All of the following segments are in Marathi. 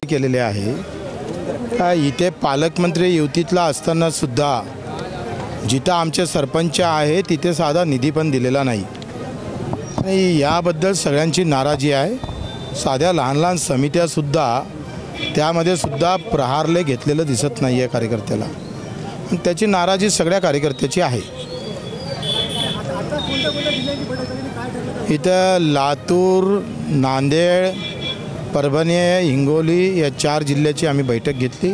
केलेले आहे का इथे पालकमंत्री युतीतला असताना सुद्धा जिथं आमचे सरपंच आहे तिथे साधा निधी पण दिलेला नाही आणि याबद्दल सगळ्यांची नाराजी आहे। साध्या लहान लहान समित्यासुद्धा त्यामध्ये सुद्धा प्रहारले घेतलेलं दिसत नाही आहे कार्यकर्त्याला आणि त्याची नाराजी सगळ्या कार्यकर्त्याची आहे। इथं लातूर, नांदेड, परभणी, हिंगोली या 4 जिल्ह्याची आम्ही बैठक घेतली।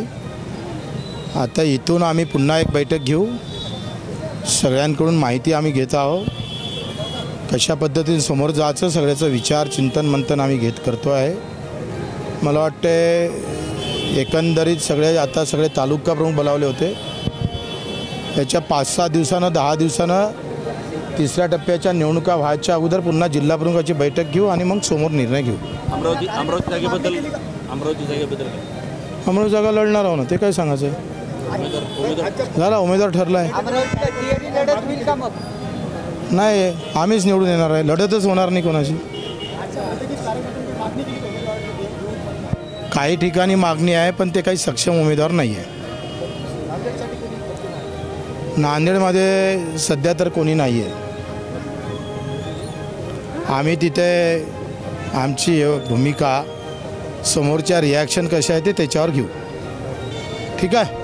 आता इथून आम्ही पुन्हा एक बैठक घेऊ। सगळ्यांकडून माहिती आम्ही घेत आहोत, कशा पद्धतीने समोर जायचं सगळ्याचं विचार चिंतन मंथन आम्ही करतो आहे। मला वाटते एकंदरीत सगळे तालुका प्रमुख बोलावले होते। याच्या 5-6 दिवसानं 10 दिवसानं तिसऱ्या टप्प्याच्या निवडणुका व्हायच्या अगोदर पुन्हा जिल्हा प्रमुखाची बैठक घेऊ आणि मग समोर निर्णय घेऊ। अमरावती जागा लढणार आहो ना, ते काय सांगायचं झाला उमेदवार ठरला आहे नाही, आम्हीच निवडून येणार आहे, लढतच होणार नाही कोणाची। काही ठिकाणी मागणी आहे पण ते काही सक्षम उमेदवार नाही आहे। नांदेडमध्ये सध्या तर कोणी नाही आहे। आम्ही तिथे आमची भूमिका समोरच्या रिॲक्शन कशा आहे ते त्याच्यावर घेऊ, ठीक आहे।